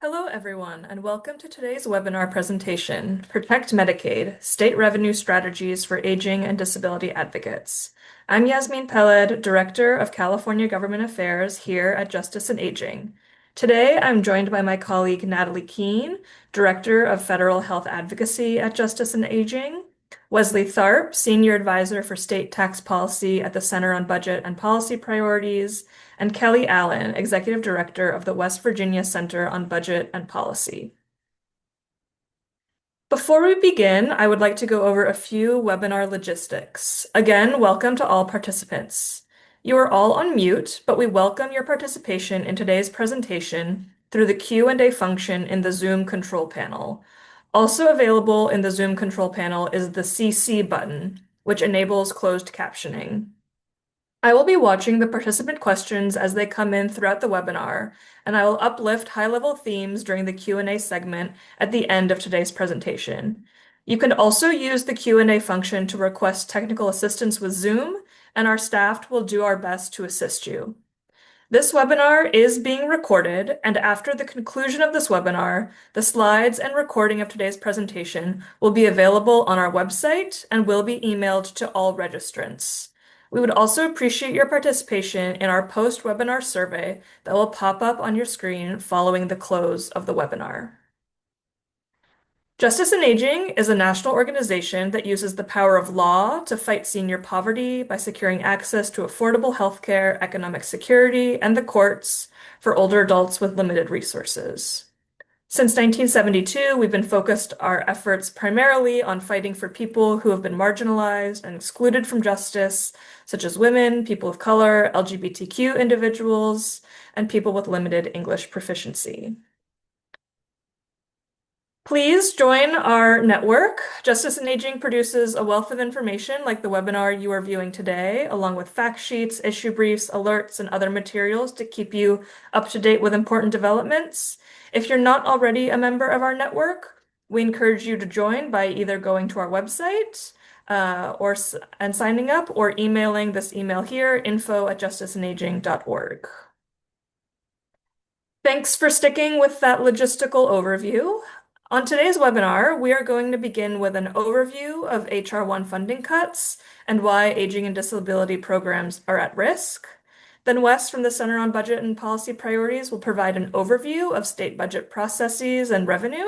Hello, everyone, and welcome to today's webinar presentation, Protect Medicaid, State Revenue Strategies for Aging and Disability Advocates. I'm Yasmin Peled, Director of California Government Affairs here at Justice and Aging. Today, I'm joined by my colleague Natalie Keene, Director of Federal Health Advocacy at Justice and Aging, Wesley Tharp, Senior Advisor for State Tax Policy at the Center on Budget and Policy Priorities, and Kelly Allen, Executive Director of the West Virginia Center on Budget and Policy. Before we begin, I would like to go over a few webinar logistics. Again, welcome to all participants. You are all on mute, but we welcome your participation in today's presentation through the Q&A function in the Zoom control panel. Also available in the Zoom control panel is the CC button, which enables closed captioning. I will be watching the participant questions as they come in throughout the webinar, and I will uplift high-level themes during the Q&A segment at the end of today's presentation. You can also use the Q&A function to request technical assistance with Zoom, and our staff will do our best to assist you. This webinar is being recorded, and after the conclusion of this webinar, the slides and recording of today's presentation will be available on our website and will be emailed to all registrants. We would also appreciate your participation in our post-webinar survey that will pop up on your screen following the close of the webinar. Justice and Aging is a national organization that uses the power of law to fight senior poverty by securing access to affordable healthcare, economic security, and the courts for older adults with limited resources. Since 1972, we've been focused our efforts primarily on fighting for people who have been marginalized and excluded from justice, such as women, people of color, LGBTQ individuals, and people with limited English proficiency. Please join our network. Justice and Aging produces a wealth of information like the webinar you are viewing today, along with fact sheets, issue briefs, alerts, and other materials to keep you up to date with important developments. If you're not already a member of our network, we encourage you to join by either going to our website and signing up or emailing this email here, info@justiceandaging.org. Thanks for sticking with that logistical overview. On today's webinar, we are going to begin with an overview of HR 1 funding cuts and why aging and disability programs are at risk. Then Wes from the Center on Budget and Policy Priorities will provide an overview of state budget processes and revenue.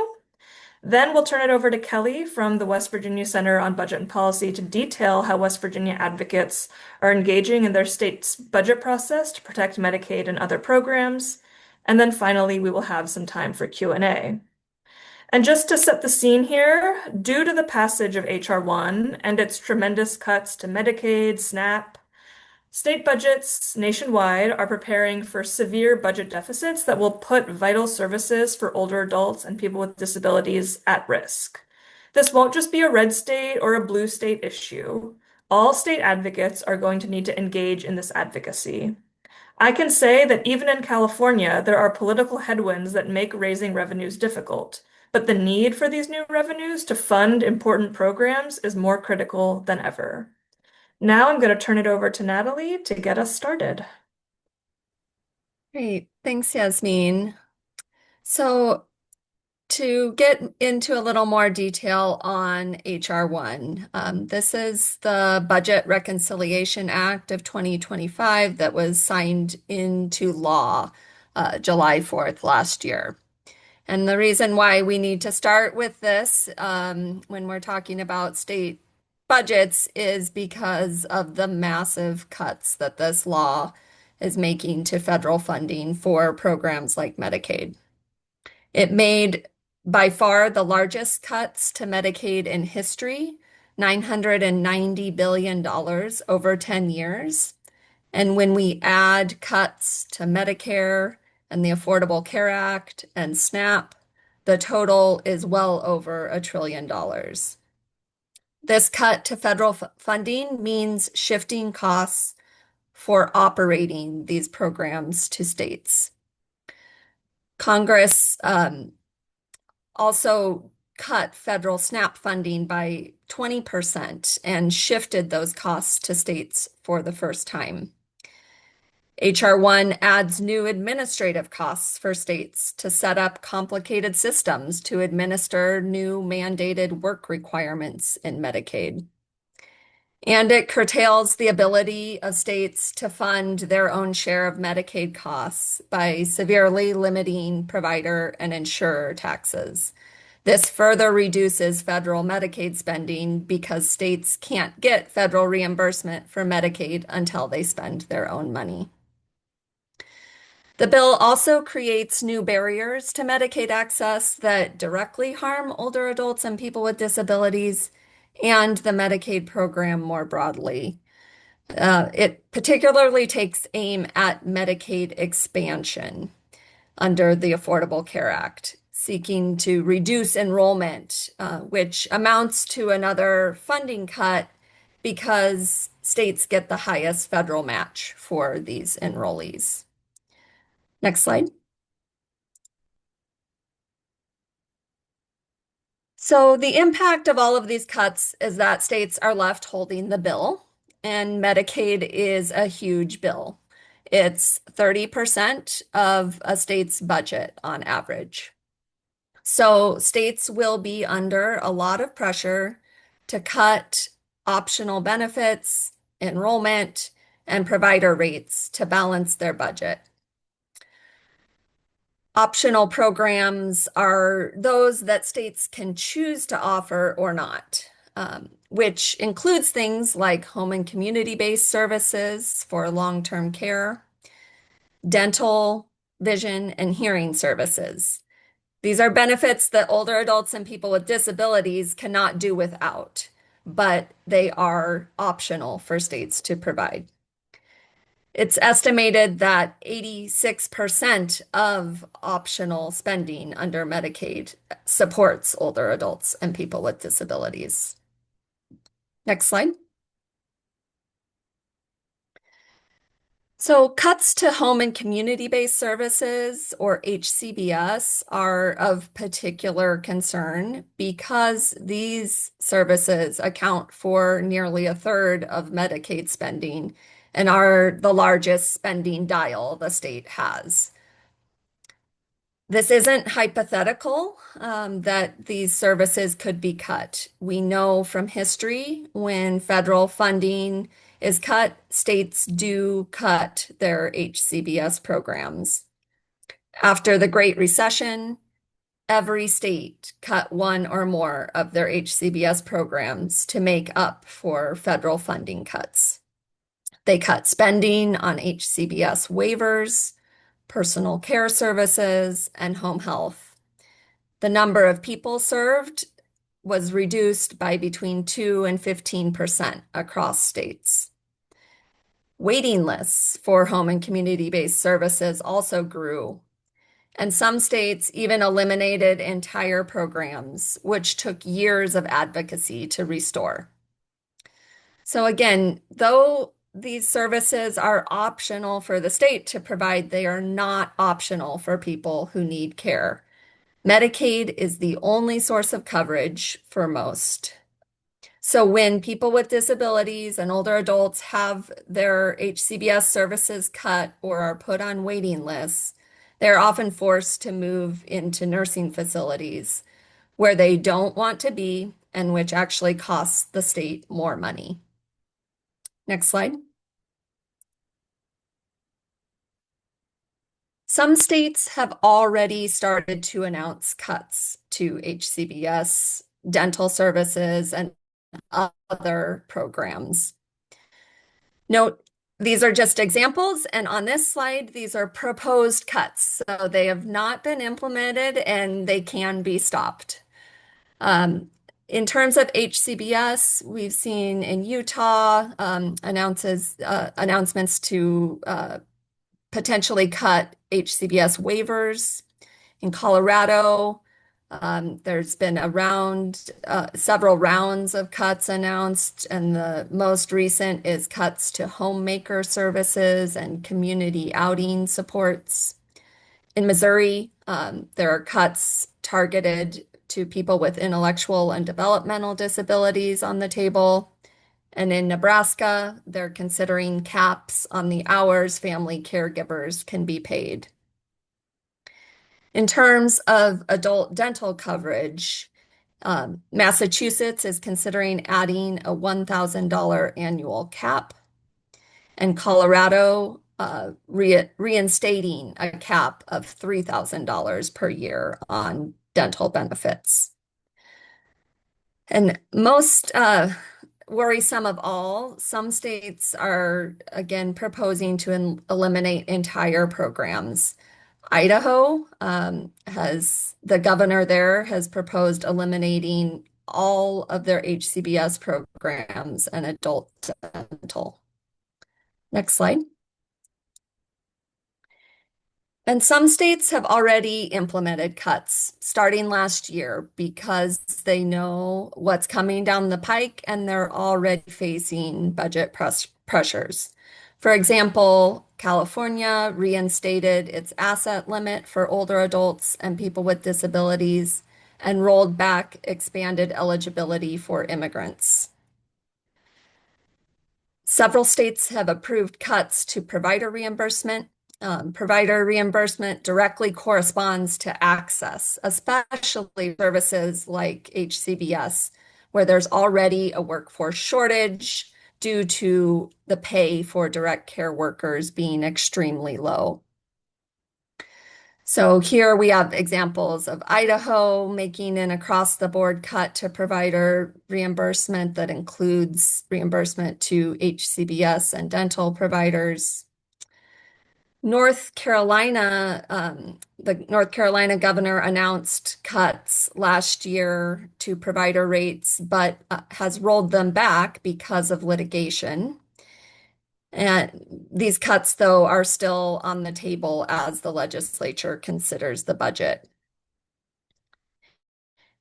Then we'll turn it over to Kelly from the West Virginia Center on Budget and Policy to detail how West Virginia advocates are engaging in their state's budget process to protect Medicaid and other programs. And then finally, we will have some time for Q&A. And just to set the scene here, due to the passage of HR 1 and its tremendous cuts to Medicaid, SNAP, state budgets nationwide are preparing for severe budget deficits that will put vital services for older adults and people with disabilities at risk. This won't just be a red state or a blue state issue. All state advocates are going to need to engage in this advocacy. I can say that even in California, there are political headwinds that make raising revenues difficult, but the need for these new revenues to fund important programs is more critical than ever. Now I'm going to turn it over to Natalie to get us started. Great. Thanks, Yasmin. So to get into a little more detail on HR 1, this is the Budget Reconciliation Act of 2025 that was signed into law July 4th last year. And the reason why we need to start with this when we're talking about state budgets is because of the massive cuts that this law is making to federal funding for programs like Medicaid. It made by far the largest cuts to Medicaid in history, $990 billion over 10 years. And when we add cuts to Medicare and the Affordable Care Act and SNAP, the total is well over $1 trillion. This cut to federal funding means shifting costs for operating these programs to states. Congress also cut federal SNAP funding by 20% and shifted those costs to states for the first time. H.R. 1 adds new administrative costs for states to set up complicated systems to administer new mandated work requirements in Medicaid. And it curtails the ability of states to fund their own share of Medicaid costs by severely limiting provider and insurer taxes. This further reduces federal Medicaid spending because states can't get federal reimbursement for Medicaid until they spend their own money. The bill also creates new barriers to Medicaid access that directly harm older adults and people with disabilities and the Medicaid program more broadly. It particularly takes aim at Medicaid expansion under the Affordable Care Act, seeking to reduce enrollment, which amounts to another funding cut because states get the highest federal match for these enrollees. Next slide. So the impact of all of these cuts is that states are left holding the bill, and Medicaid is a huge bill. It's 30% of a state's budget on average. So states will be under a lot of pressure to cut optional benefits, enrollment, and provider rates to balance their budget. Optional programs are those that states can choose to offer or not, which includes things like home and community-based services for long-term care, dental, vision, and hearing services. These are benefits that older adults and people with disabilities cannot do without, but they are optional for states to provide. It's estimated that 86% of optional spending under Medicaid supports older adults and people with disabilities. Next slide. So cuts to home and community-based services, or HCBS, are of particular concern because these services account for nearly a third of Medicaid spending and are the largest spending dial the state has. This isn't hypothetical, that these services could be cut. We know from history when federal funding is cut, states do cut their HCBS programs. After the Great Recession, every state cut one or more of their HCBS programs to make up for federal funding cuts. They cut spending on HCBS waivers, personal care services, and home health. The number of people served was reduced by between 2 and 15% across states. Waiting lists for home and community-based services also grew, and some states even eliminated entire programs, which took years of advocacy to restore. So again, though these services are optional for the state to provide, they are not optional for people who need care. Medicaid is the only source of coverage for most. So when people with disabilities and older adults have their HCBS services cut or are put on waiting lists, they're often forced to move into nursing facilities where they don't want to be and which actually costs the state more money. Next slide. Some states have already started to announce cuts to HCBS, dental services, and other programs. Note, these are just examples, and on this slide, these are proposed cuts. So they have not been implemented and they can be stopped. In terms of HCBS, we've seen in Utah announcements to potentially cut HCBS waivers. In Colorado, there's been several rounds of cuts announced, and the most recent is cuts to homemaker services and community outing supports. In Missouri, there are cuts targeted to people with intellectual and developmental disabilities on the table. And in Nebraska, they're considering caps on the hours family caregivers can be paid. In terms of adult dental coverage, Massachusetts is considering adding a $1,000 annual cap, and Colorado reinstating a cap of $3,000 per year on dental benefits. And most worrisome of all, some states are again proposing to eliminate entire programs. Idaho the governor there has proposed eliminating all of their HCBS programs and adult dental. Next slide. And some states have already implemented cuts starting last year because they know what's coming down the pike and they're already facing budget pressures. For example, California reinstated its asset limit for older adults and people with disabilities and rolled back expanded eligibility for immigrants. Several states have approved cuts to provider reimbursement. Provider reimbursement directly corresponds to access, especially services like HCBS, where there's already a workforce shortage due to the pay for direct care workers being extremely low. So here we have examples of Idaho making an across-the-board cut to provider reimbursement that includes reimbursement to HCBS and dental providers. North Carolina, the North Carolina governor announced cuts last year to provider rates, but has rolled them back because of litigation. And these cuts, though, are still on the table as the legislature considers the budget.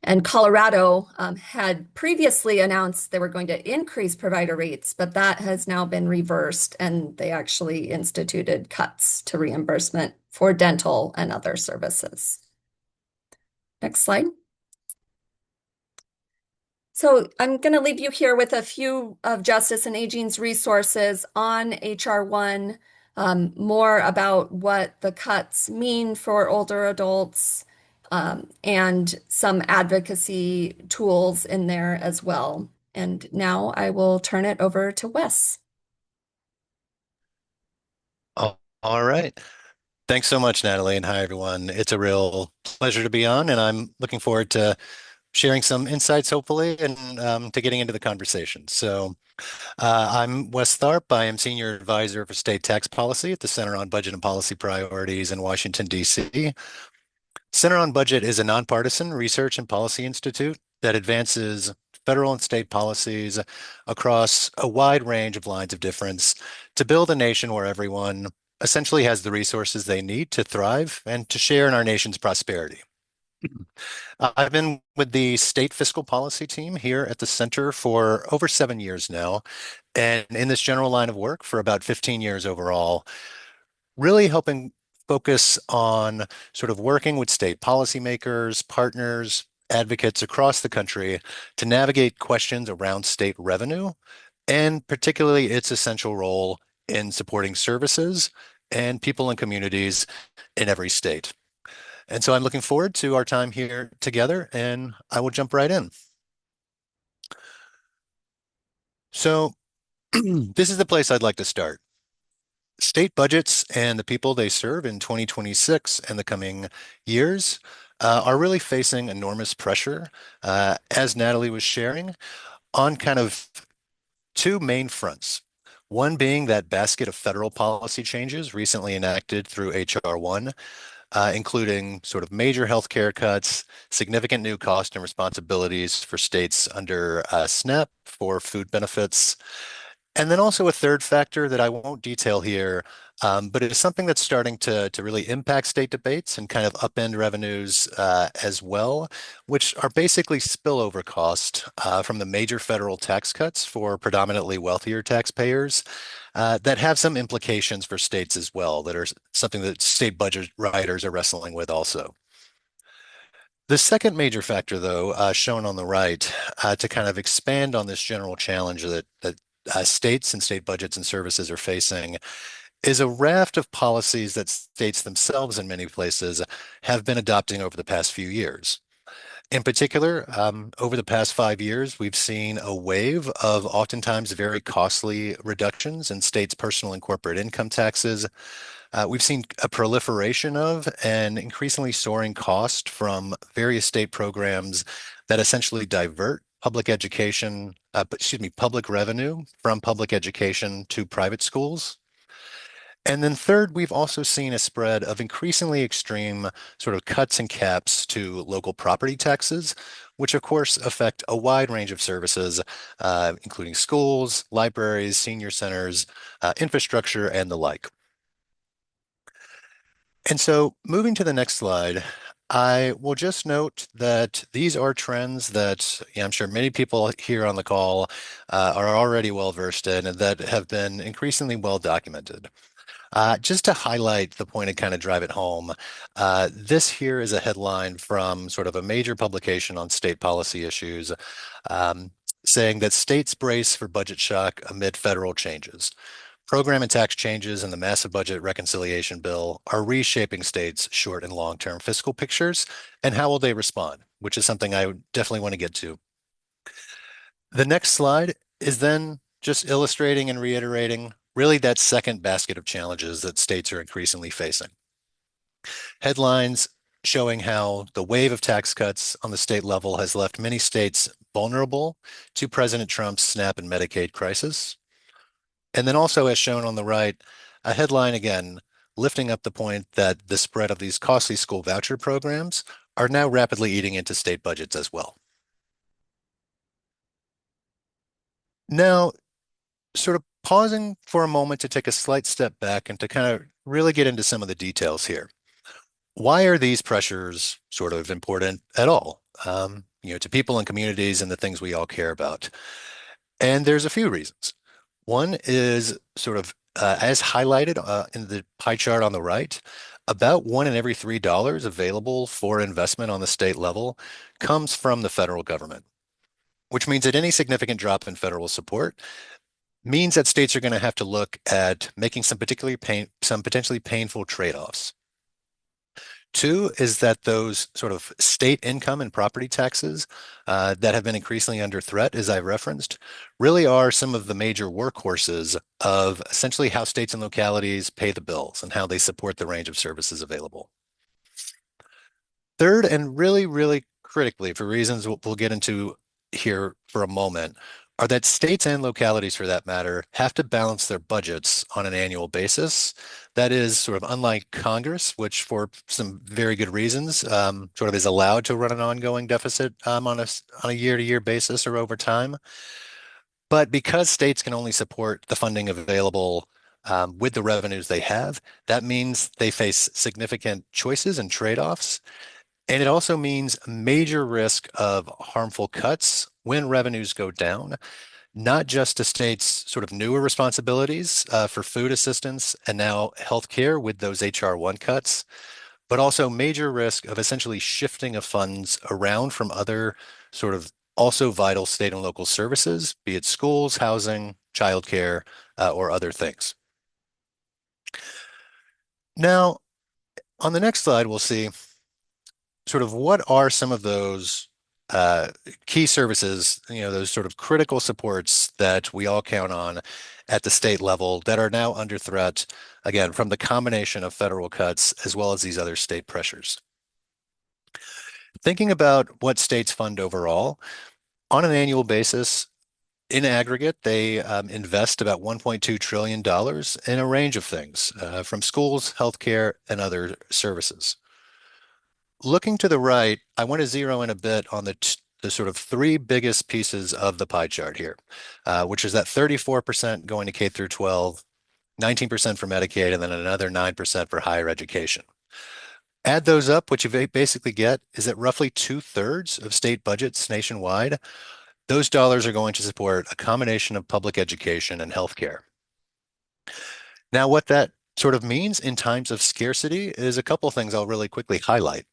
And Colorado had previously announced they were going to increase provider rates, but that has now been reversed, and they actually instituted cuts to reimbursement for dental and other services. Next slide. So I'm going to leave you here with a few of Justice and Aging's resources on HR 1, more about what the cuts mean for older adults, and some advocacy tools in there as well. And now I will turn it over to Wes. All right. Thanks so much, Natalie, and hi, everyone. It's a real pleasure to be on, and I'm looking forward to sharing some insights, hopefully, and to getting into the conversation. I'm Wes Tharp. I am Senior Advisor for State Tax Policy at the Center on Budget and Policy Priorities in Washington, D.C. Center on Budget is a nonpartisan research and policy institute that advances federal and state policies across a wide range of lines of difference to build a nation where everyone essentially has the resources they need to thrive and to share in our nation's prosperity. I've been with the state fiscal policy team here at the center for over 7 years now, and in this general line of work for about 15 years overall, really helping focus on sort of working with state policymakers, partners, advocates across the country to navigate questions around state revenue, and particularly its essential role in supporting services and people and communities in every state. And so I'm looking forward to our time here together, and I will jump right in. So this is the place I'd like to start. State budgets and the people they serve in 2026 and the coming years are really facing enormous pressure, as Natalie was sharing, on kind of two main fronts. One being that basket of federal policy changes recently enacted through HR 1, including sort of major healthcare cuts, significant new cost and responsibilities for states under SNAP for food benefits, and then also a third factor that I won't detail here, but it is something that's starting to really impact state debates and kind of upend revenues as well, which are basically spillover cost from the major federal tax cuts for predominantly wealthier taxpayers that have some implications for states as well, that are something that state budget writers are wrestling with also. The second major factor, though, shown on the right, to kind of expand on this general challenge that states and state budgets and services are facing is a raft of policies that states themselves in many places have been adopting over the past few years. In particular, over the past 5 years, we've seen a wave of oftentimes very costly reductions in states' personal and corporate income taxes. We've seen a proliferation of and increasingly soaring cost from various state programs that essentially divert public education, public revenue from public education to private schools. And then third, we've also seen a spread of increasingly extreme sort of cuts and caps to local property taxes, which of course affect a wide range of services, including schools, libraries, senior centers, infrastructure, and the like. And so moving to the next slide, I will just note that these are trends that I'm sure many people here on the call are already well versed in and that have been increasingly well documented. Just to highlight the point and kind of drive it home, this here is a headline from sort of a major publication on state policy issues, um, saying that states brace for budget shock amid federal changes. Program and tax changes in the massive budget reconciliation bill are reshaping states' short and long-term fiscal pictures, and how will they respond, which is something I definitely want to get to. The next slide is then just illustrating and reiterating really that second basket of challenges that states are increasingly facing. Headlines showing how the wave of tax cuts on the state level has left many states vulnerable to President Trump's SNAP and Medicaid crisis. And then also, as shown on the right, a headline again lifting up the point that the spread of these costly school voucher programs are now rapidly eating into state budgets as well. Now, sort of pausing for a moment to take a slight step back and to kind of really get into some of the details here. Why are these pressures sort of important at all? To people and communities and the things we all care about. And there's a few reasons. One is sort of as highlighted in the pie chart on the right, about one in every $3 available for investment on the state level comes from the federal government, which means that any significant drop in federal support means that states are going to have to look at making some potentially painful trade-offs. Two is that those sort of state income and property taxes that have been increasingly under threat, as I referenced, really are some of the major workhorses of essentially how states and localities pay the bills and how they support the range of services available. Third, and really, really critically, for reasons we'll get into here for a moment, are that states and localities, for that matter, have to balance their budgets on an annual basis. That is sort of unlike Congress, which for some very good reasons sort of is allowed to run an ongoing deficit on a year-to-year basis or over time. But because states can only support the funding available with the revenues they have, that means they face significant choices and trade-offs. And it also means major risk of harmful cuts when revenues go down, not just to states' sort of newer responsibilities for food assistance and now healthcare with those HR1 cuts, but also major risk of essentially shifting of funds around from other sort of also vital state and local services, be it schools, housing, childcare, or other things. Now, on the next slide, we'll see sort of what are some of those key services, those sort of critical supports that we all count on at the state level that are now under threat, again, from the combination of federal cuts as well as these other state pressures. Thinking about what states fund overall, on an annual basis, in aggregate, they invest about $1.2 trillion in a range of things, from schools, healthcare, and other services. Looking to the right, I want to zero in a bit on the sort of three biggest pieces of the pie chart here, which is that 34% going to K through 12, 19% for Medicaid, and then another 9% for higher education. Add those up, what you basically get is that roughly 2/3 of state budgets nationwide, those dollars are going to support a combination of public education and healthcare. Now, what that sort of means in times of scarcity is a couple things I'll really quickly highlight.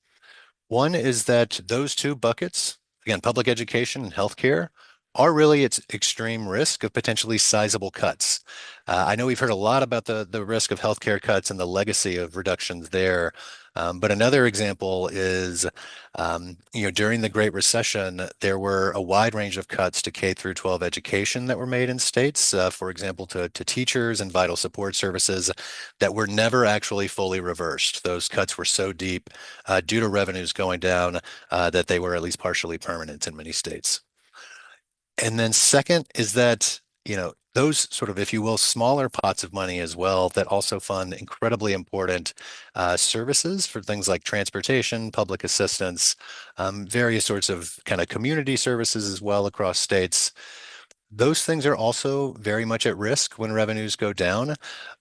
One is that those two buckets, again, public education and healthcare, are really its extreme risk of potentially sizable cuts. I know we've heard a lot about the risk of healthcare cuts and the legacy of reductions there. But another example is, during the Great Recession, there were a wide range of cuts to K through 12 education that were made in states, for example, to teachers and vital support services that were never actually fully reversed. Those cuts were so deep, due to revenues going down, that they were at least partially permanent in many states. And then second is that, those sort of, if you will, smaller pots of money as well that also fund incredibly important services for things like transportation, public assistance, various sorts of kind of community services as well across states. Those things are also very much at risk when revenues go down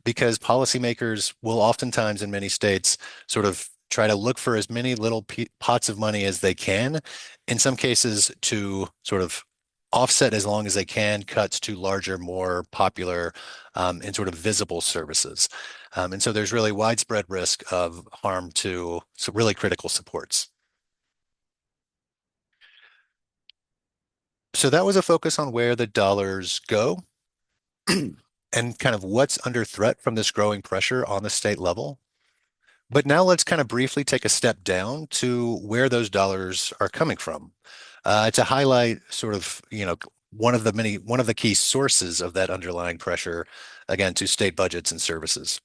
because policymakers will oftentimes in many states sort of try to look for as many little pots of money as they can, in some cases to sort of offset as long as they can cuts to larger, more popular and sort of visible services. And so there's really widespread risk of harm to some really critical supports. So that was a focus on where the dollars go and kind of what's under threat from this growing pressure on the state level. But now let's kind of briefly take a step down to where those dollars are coming from, to highlight sort of, one of the key sources of that underlying pressure, again, to state budgets and services.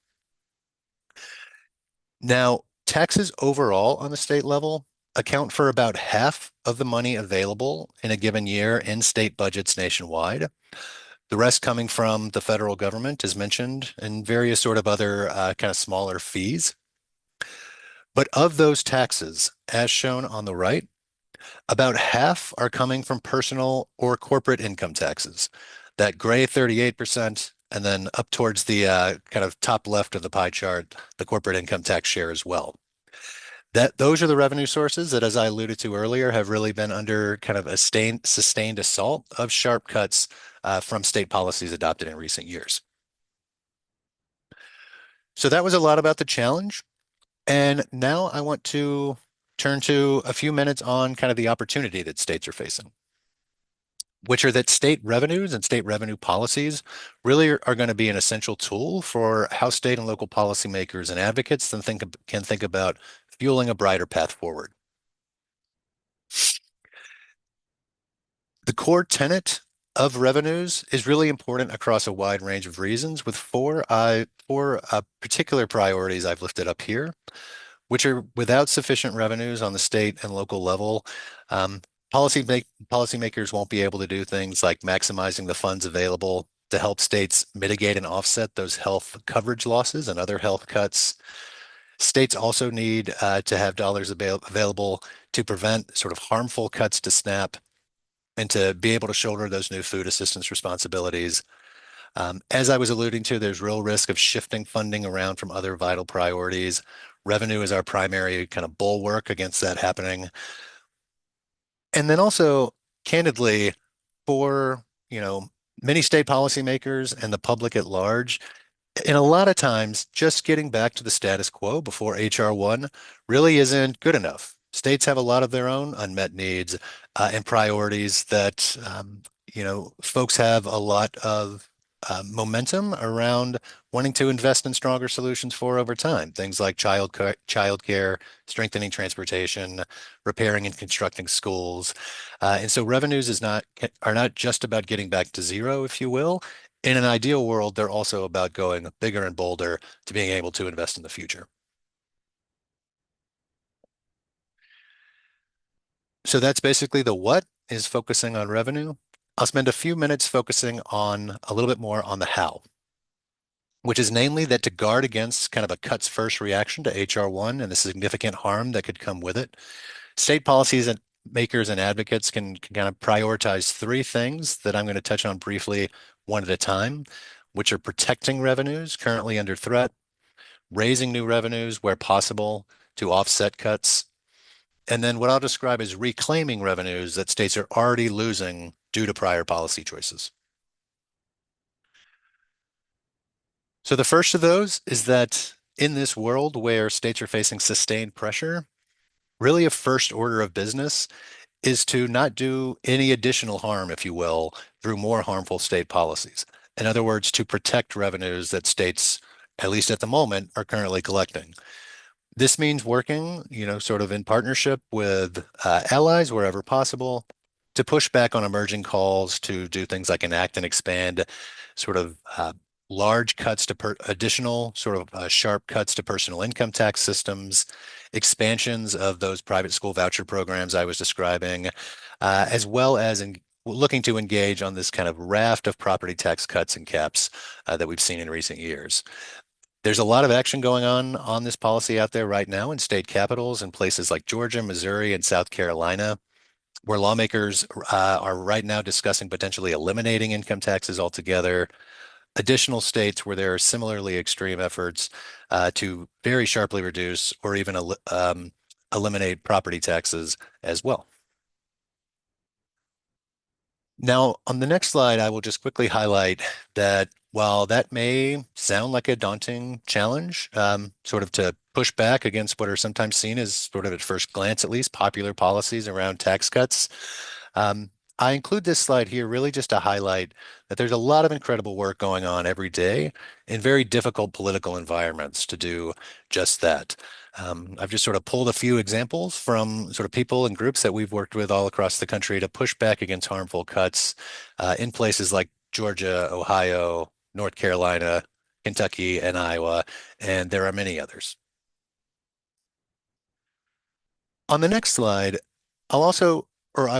Now, taxes overall on the state level account for about half of the money available in a given year in state budgets nationwide. The rest coming from the federal government, as mentioned, and various sort of other kind of smaller fees. But of those taxes, as shown on the right, about half are coming from personal or corporate income taxes. That gray 38%, and then up towards the kind of top left of the pie chart, the corporate income tax share as well. Those are the revenue sources that, as I alluded to earlier, have really been under kind of a sustained assault of sharp cuts from state policies adopted in recent years. So that was a lot about the challenge. And now I want to turn to a few minutes on kind of the opportunity that states are facing, which are that state revenues and state revenue policies really are going to be an essential tool for how state and local policymakers and advocates can think about fueling a brighter path forward. The core tenet of revenues is really important across a wide range of reasons, with four particular priorities I've lifted up here, which are without sufficient revenues on the state and local level, um, policymakers won't be able to do things like maximizing the funds available to help states mitigate and offset those health coverage losses and other health cuts. States also need to have dollars available to prevent sort of harmful cuts to SNAP and to be able to shoulder those new food assistance responsibilities. As I was alluding to, there's real risk of shifting funding around from other vital priorities. Revenue is our primary kind of bulwark against that happening. And then also, candidly, for, many state policymakers and the public at large, and a lot of times, just getting back to the status quo before HR 1 really isn't good enough. States have a lot of their own unmet needs and priorities that, folks have a lot of momentum around wanting to invest in stronger solutions for over time. Things like childcare, strengthening transportation, repairing and constructing schools. And so revenues are not just about getting back to zero, if you will. In an ideal world, they're also about going bigger and bolder to being able to invest in the future. So that's basically the what is focusing on revenue. I'll spend a few minutes focusing on a little bit more on the how, which is namely that to guard against kind of a cuts first reaction to HR 1 and the significant harm that could come with it, state policies and makers and advocates can kind of prioritize three things that I'm going to touch on briefly one at a time, which are protecting revenues currently under threat, raising new revenues where possible to offset cuts, and then what I'll describe as reclaiming revenues that states are already losing due to prior policy choices. So the first of those is that in this world where states are facing sustained pressure, really a first order of business is to not do any additional harm, if you will, through more harmful state policies. In other words, to protect revenues that states, at least at the moment, are currently collecting. This means working, sort of in partnership with allies wherever possible to push back on emerging calls to do things like enact and expand sort of large cuts to additional sort of sharp cuts to personal income tax systems, expansions of those private school voucher programs I was describing, as well as looking to engage on this kind of raft of property tax cuts and caps that we've seen in recent years. There's a lot of action going on this policy out there right now in state capitals in places like Georgia, Missouri, and South Carolina, where lawmakers are right now discussing potentially eliminating income taxes altogether. Additional states where there are similarly extreme efforts to very sharply reduce or even eliminate property taxes as well. Now, on the next slide, I will just quickly highlight that while that may sound like a daunting challenge, sort of to push back against what are sometimes seen as sort of at first glance, at least, popular policies around tax cuts, I include this slide here really just to highlight that there's a lot of incredible work going on every day in very difficult political environments to do just that. I've just sort of pulled a few examples from sort of people and groups that we've worked with all across the country to push back against harmful cuts in places like Georgia, Ohio, North Carolina, Kentucky, and Iowa, and there are many others. On the next slide, I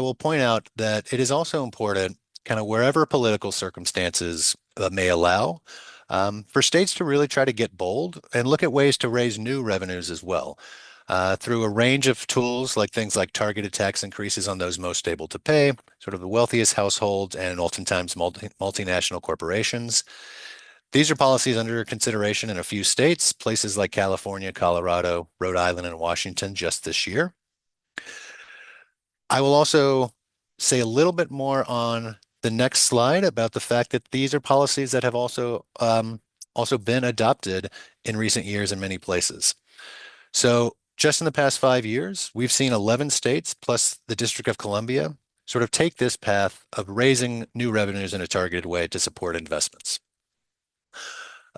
will point out that it is also important, kind of wherever political circumstances may allow, for states to really try to get bold and look at ways to raise new revenues as well, through a range of tools like things like targeted tax increases on those most able to pay, sort of the wealthiest households and oftentimes multinational corporations. These are policies under consideration in a few states, places like California, Colorado, Rhode Island, and Washington just this year. I will also say a little bit more on the next slide about the fact that these are policies that have also been adopted in recent years in many places. So just in the past 5 years, we've seen 11 states plus the District of Columbia sort of take this path of raising new revenues in a targeted way to support investments.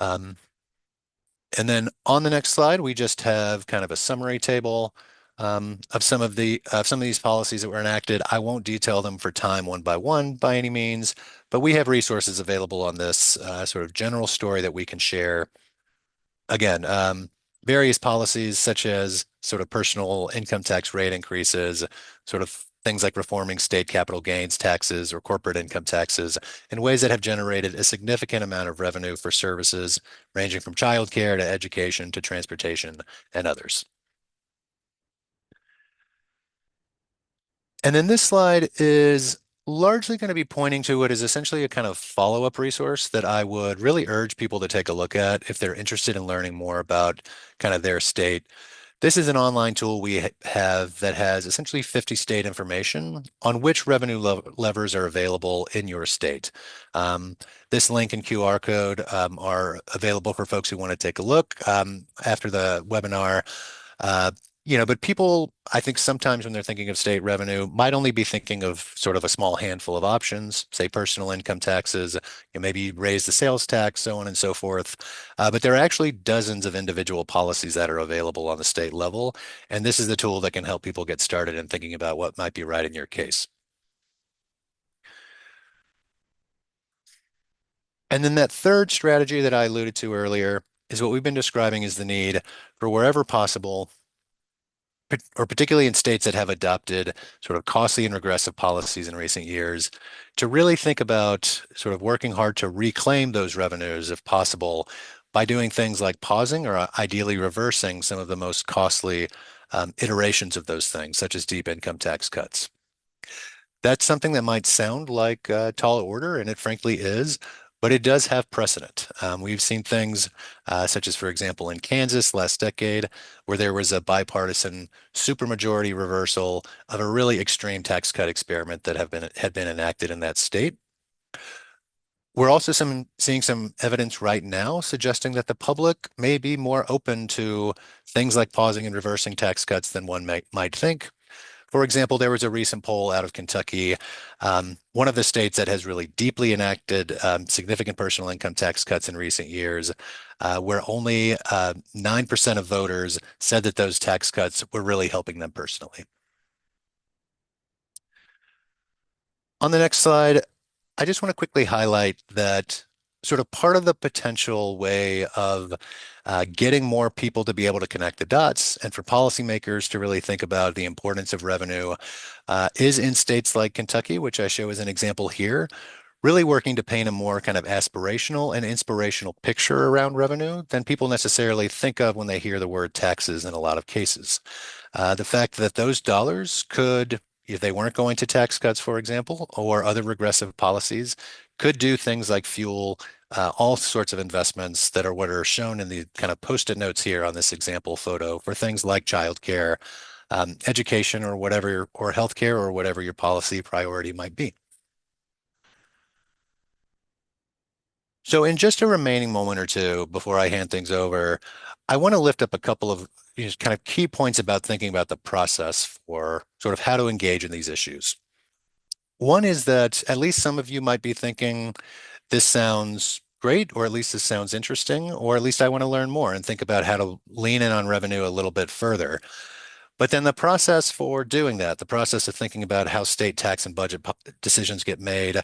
And then on the next slide, we just have kind of a summary table of some of these policies that were enacted. I won't detail them for time one by one by any means, but we have resources available on this sort of general story that we can share. Again, various policies such as sort of personal income tax rate increases, sort of things like reforming state capital gains taxes or corporate income taxes in ways that have generated a significant amount of revenue for services ranging from childcare to education to transportation and others. And then this slide is largely going to be pointing to what is essentially a kind of follow-up resource that I would really urge people to take a look at if they're interested in learning more about kind of their state. This is an online tool we have that has essentially 50 state information on which revenue levers are available in your state. This link and QR code are available for folks who want to take a look after the webinar. But people, I think sometimes when they're thinking of state revenue, might only be thinking of sort of a small handful of options, say personal income taxes, maybe raise the sales tax, so on and so forth. But there are actually dozens of individual policies that are available on the state level. And this is the tool that can help people get started in thinking about what might be right in your case. And then that third strategy that I alluded to earlier is what we've been describing as the need for wherever possible, or particularly in states that have adopted sort of costly and regressive policies in recent years, to really think about sort of working hard to reclaim those revenues if possible by doing things like pausing or ideally reversing some of the most costly iterations of those things, such as deep income tax cuts. That's something that might sound like a tall order, and it frankly is, but it does have precedent. We've seen things such as, for example, in Kansas last decade, where there was a bipartisan supermajority reversal of a really extreme tax cut experiment that had been enacted in that state. We're also seeing some evidence right now suggesting that the public may be more open to things like pausing and reversing tax cuts than one might think. For example, there was a recent poll out of Kentucky, one of the states that has really deeply enacted significant personal income tax cuts in recent years, where only 9% of voters said that those tax cuts were really helping them personally. On the next slide, I just want to quickly highlight that sort of part of the potential way of getting more people to be able to connect the dots and for policymakers to really think about the importance of revenue is in states like Kentucky, which I show as an example here, really working to paint a more kind of aspirational and inspirational picture around revenue than people necessarily think of when they hear the word taxes in a lot of cases. The fact that those dollars could, if they weren't going to tax cuts, for example, or other regressive policies, could do things like fuel all sorts of investments that are what are shown in the kind of post-it notes here on this example photo for things like childcare, education, or whatever, or healthcare, or whatever your policy priority might be. So in just a remaining moment or two before I hand things over, I want to lift up a couple of kind of key points about thinking about the process for sort of how to engage in these issues. One is that at least some of you might be thinking, this sounds great, or at least this sounds interesting, or at least I want to learn more and think about how to lean in on revenue a little bit further. But then the process for doing that, the process of thinking about how state tax and budget decisions get made,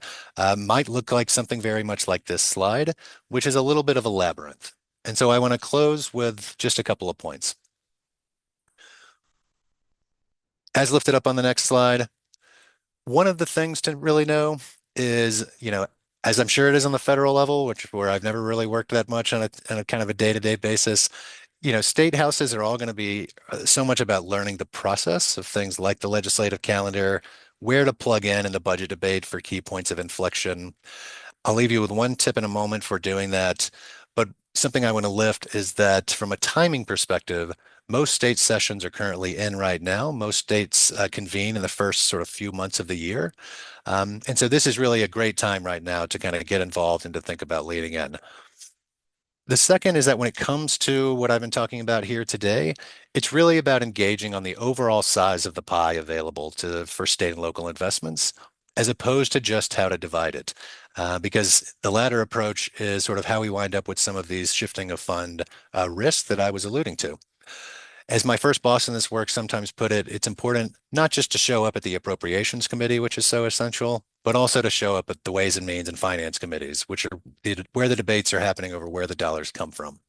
might look like something very much like this slide, which is a little bit of a labyrinth. And so I want to close with just a couple of points. As lifted up on the next slide, one of the things to really know is, as I'm sure it is on the federal level, which where I've never really worked that much on a kind of a day-to-day basis, state houses are all going to be so much about learning the process of things like the legislative calendar, where to plug in the budget debate for key points of inflection. I'll leave you with one tip in a moment for doing that. But something I want to lift is that from a timing perspective, most state sessions are currently in right now. Most states convene in the first sort of few months of the year. And so this is really a great time right now to kind of get involved and to think about leading in. The second is that when it comes to what I've been talking about here today, it's really about engaging on the overall size of the pie available for state and local investments, as opposed to just how to divide it. Because the latter approach is sort of how we wind up with some of these shifting of fund risks that I was alluding to. As my first boss in this work sometimes put it, it's important not just to show up at the Appropriations Committee, which is so essential, but also to show up at the Ways and Means and Finance Committees, which are where the debates are happening over where the dollars come from.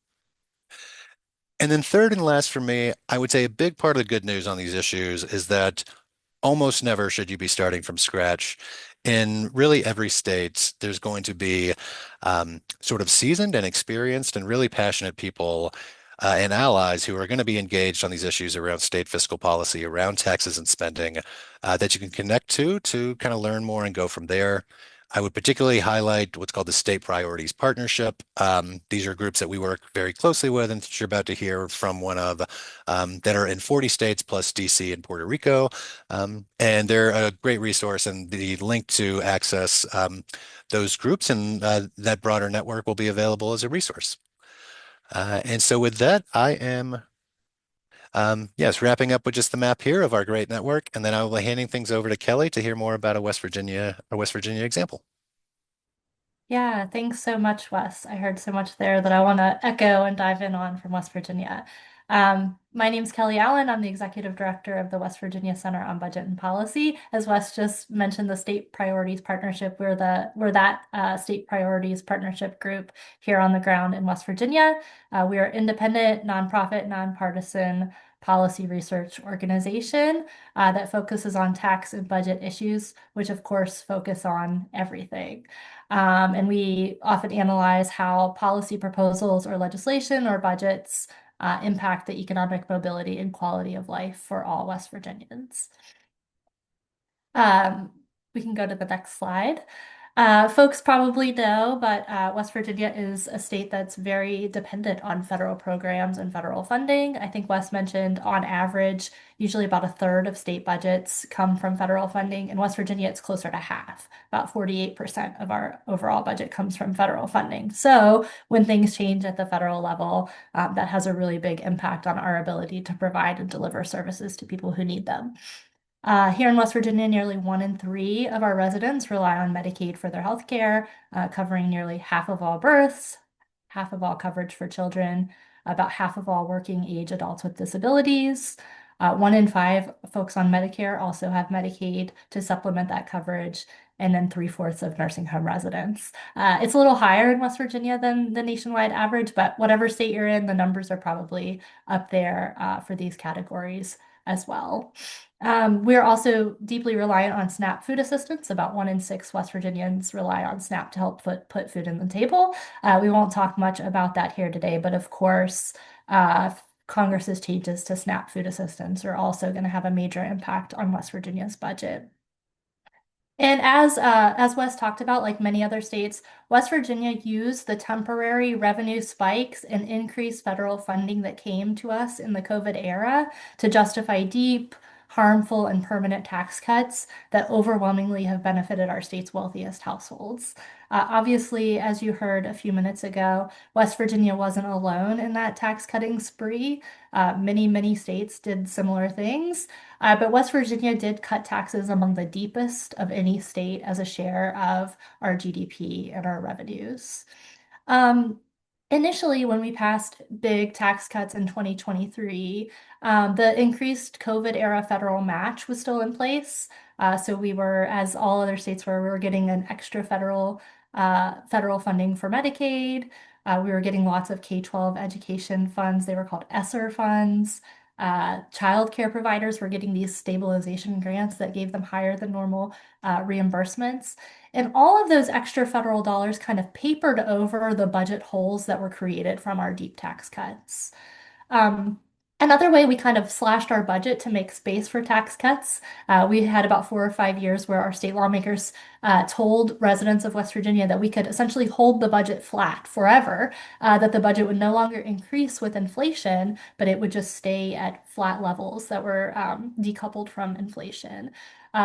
And then third and last for me, I would say a big part of the good news on these issues is that almost never should you be starting from scratch. In really every state, there's going to be sort of seasoned and experienced and really passionate people and allies who are going to be engaged on these issues around state fiscal policy, around taxes and spending that you can connect to kind of learn more and go from there. I would particularly highlight what's called the State Priorities Partnership. These are groups that we work very closely with and that you're about to hear from one of that are in 40 states plus DC and Puerto Rico. And they're a great resource, and the link to access those groups and that broader network will be available as a resource. And so with that, I am, yes, wrapping up with just the map here of our great network, and then I will be handing things over to Kelly to hear more about a West Virginia example. Yeah, thanks so much, Wes. I heard so much there that I want to echo and dive in on from West Virginia. My name's Kelly Allen. I'm the Executive Director of the West Virginia Center on Budget and Policy. As Wes just mentioned, the State Priorities Partnership, we're that State Priorities Partnership group here on the ground in West Virginia. We are independent, nonprofit, nonpartisan policy research organization that focuses on tax and budget issues, which of course focus on everything. And we often analyze how policy proposals or legislation or budgets impact the economic mobility and quality of life for all West Virginians. We can go to the next slide. Folks probably know, but West Virginia is a state that's very dependent on federal programs and federal funding. I think Wes mentioned on average, usually about a third of state budgets come from federal funding. In West Virginia, it's closer to half. About 48% of our overall budget comes from federal funding. So when things change at the federal level, that has a really big impact on our ability to provide and deliver services to people who need them. Here in West Virginia, nearly 1 in 3 of our residents rely on Medicaid for their health care, covering nearly half of all births, half of all coverage for children, about half of all working age adults with disabilities. 1 in 5 folks on Medicare also have Medicaid to supplement that coverage, and then 3/4 of nursing home residents. It's a little higher in West Virginia than the nationwide average, but whatever state you're in, the numbers are probably up there for these categories as well. We're also deeply reliant on SNAP food assistance. About 1 in 6 West Virginians rely on SNAP to help put food in the table. We won't talk much about that here today, but of course, Congress's changes to SNAP food assistance are also going to have a major impact on West Virginia's budget. And as Wes talked about, like many other states, West Virginia used the temporary revenue spikes and increased federal funding that came to us in the COVID era to justify deep, harmful, and permanent tax cuts that overwhelmingly have benefited our state's wealthiest households. Obviously, as you heard a few minutes ago, West Virginia wasn't alone in that tax cutting spree. Many states did similar things. But West Virginia did cut taxes among the deepest of any state as a share of our GDP and our revenues. Um, Initially, when we passed big tax cuts in 2023, the increased COVID era federal match was still in place. So we were, as all other states were, we were getting an extra federal funding for Medicaid. We were getting lots of K-12 education funds. They were called ESSER funds. Child care providers were getting these stabilization grants that gave them higher than normal reimbursements. And all of those extra federal dollars kind of papered over the budget holes that were created from our deep tax cuts. Um, Another way we kind of slashed our budget to make space for tax cuts, we had about 4 or 5 years where our state lawmakers told residents of West Virginia that we could essentially hold the budget flat forever, that the budget would no longer increase with inflation, but it would just stay at flat levels that were decoupled from inflation.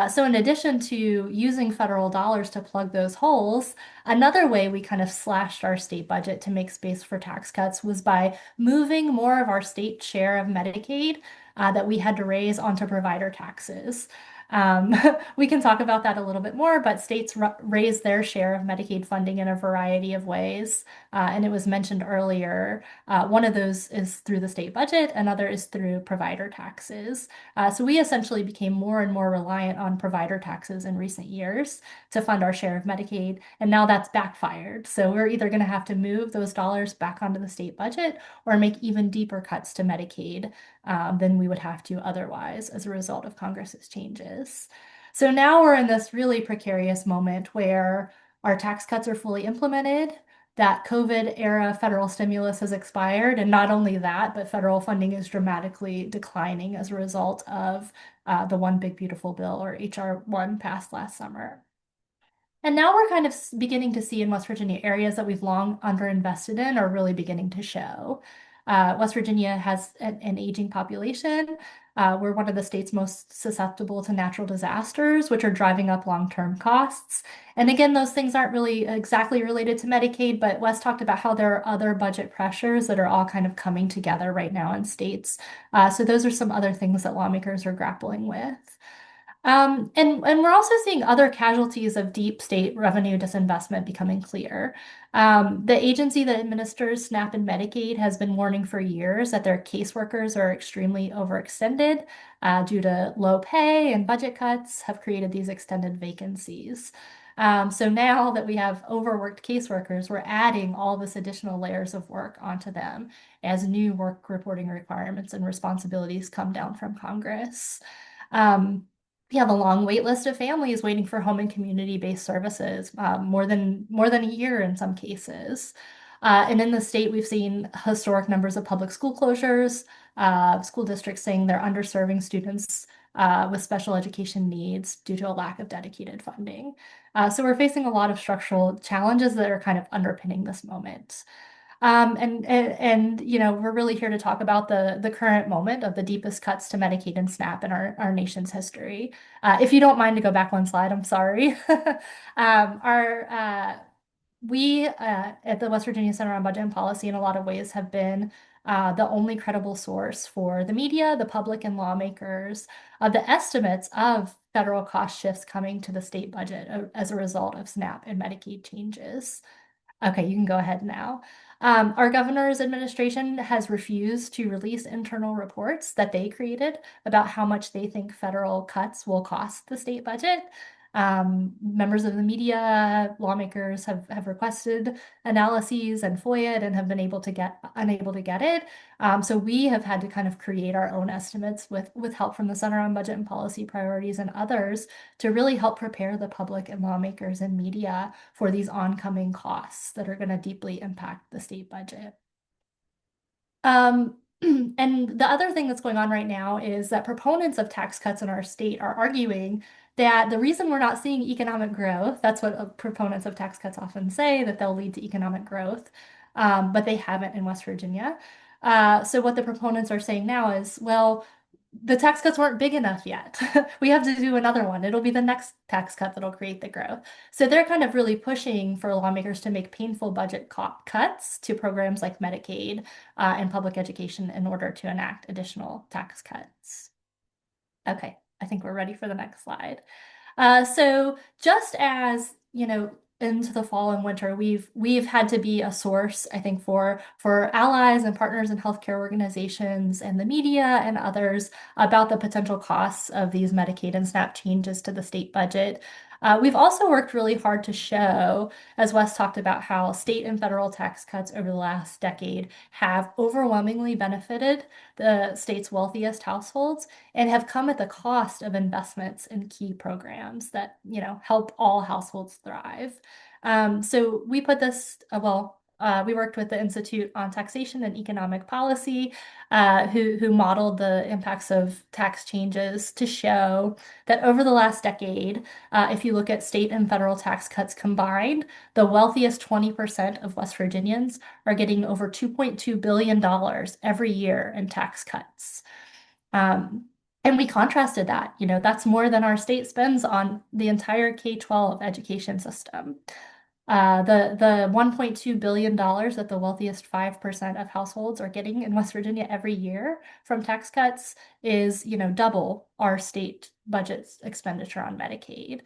So in addition to using federal dollars to plug those holes, another way we kind of slashed our state budget to make space for tax cuts was by moving more of our state share of Medicaid that we had to raise onto provider taxes. Um, we can talk about that a little bit more, but states raise their share of Medicaid funding in a variety of ways. And it was mentioned earlier, one of those is through the state budget, another is through provider taxes. So we essentially became more and more reliant on provider taxes in recent years to fund our share of Medicaid, and now that's backfired. So we're either going to have to move those dollars back onto the state budget or make even deeper cuts to Medicaid than we would have to otherwise as a result of Congress's changes. So now we're in this really precarious moment where our tax cuts are fully implemented, that COVID era federal stimulus has expired, and not only that, but federal funding is dramatically declining as a result of the One Big Beautiful Bill, or HR 1, passed last summer. And now we're kind of beginning to see in West Virginia areas that we've long underinvested in are really beginning to show. West Virginia has an aging population. We're one of the states most susceptible to natural disasters, which are driving up long-term costs. And again, those things aren't really exactly related to Medicaid, but Wes talked about how there are other budget pressures that are all kind of coming together right now in states. So those are some other things that lawmakers are grappling with. And we're also seeing other casualties of deep state revenue disinvestment becoming clear. The agency that administers SNAP and Medicaid has been warning for years that their caseworkers are extremely overextended due to low pay, and budget cuts have created these extended vacancies. So now that we have overworked caseworkers, we're adding all this additional layers of work onto them as new work reporting requirements and responsibilities come down from Congress. Um, we have a long wait list of families waiting for home and community-based services, more than a year in some cases. And in the state, we've seen historic numbers of public school closures, school districts saying they're underserving students with special education needs due to a lack of dedicated funding. So we're facing a lot of structural challenges that are kind of underpinning this moment. And you know, we're really here to talk about the current moment of the deepest cuts to Medicaid and SNAP in our nation's history. If you don't mind to go back one slide, I'm sorry. Our we at the West Virginia Center on Budget and Policy in a lot of ways have been the only credible source for the media, the public, and lawmakers of the estimates of federal cost shifts coming to the state budget as a result of SNAP and Medicaid changes. Okay, you can go ahead now. Our governor's administration has refused to release internal reports that they created about how much they think federal cuts will cost the state budget. Members of the media, lawmakers have requested analyses and FOIA'd and have been unable to get it. So we have had to kind of create our own estimates with help from the Center on Budget and Policy Priorities and others to really help prepare the public and lawmakers and media for these oncoming costs that are going to deeply impact the state budget. And the other thing that's going on right now is that proponents of tax cuts in our state are arguing that the reason we're not seeing economic growth, that's what proponents of tax cuts often say, that they'll lead to economic growth, but they haven't in West Virginia. So what the proponents are saying now is, well, the tax cuts weren't big enough yet. We have to do another one. It'll be the next tax cut that'll create the growth. So they're kind of really pushing for lawmakers to make painful budget cuts to programs like Medicaid and public education in order to enact additional tax cuts. Okay, I think we're ready for the next slide. So just as, into the fall and winter, we've had to be a source, I think, for allies and partners in healthcare organizations and the media and others about the potential costs of these Medicaid and SNAP changes to the state budget. We've also worked really hard to show, as Wes talked about, how state and federal tax cuts over the last decade have overwhelmingly benefited the state's wealthiest households and have come at the cost of investments in key programs that, help all households thrive. So we put this, we worked with the Institute on Taxation and Economic Policy, who modeled the impacts of tax changes to show that over the last decade, if you look at state and federal tax cuts combined, the wealthiest 20% of West Virginians are getting over $2.2 billion every year in tax cuts. And we contrasted that, that's more than our state spends on the entire K-12 education system. The $1.2 billion that the wealthiest 5% of households are getting in West Virginia every year from tax cuts is, double our state budget's expenditure on Medicaid.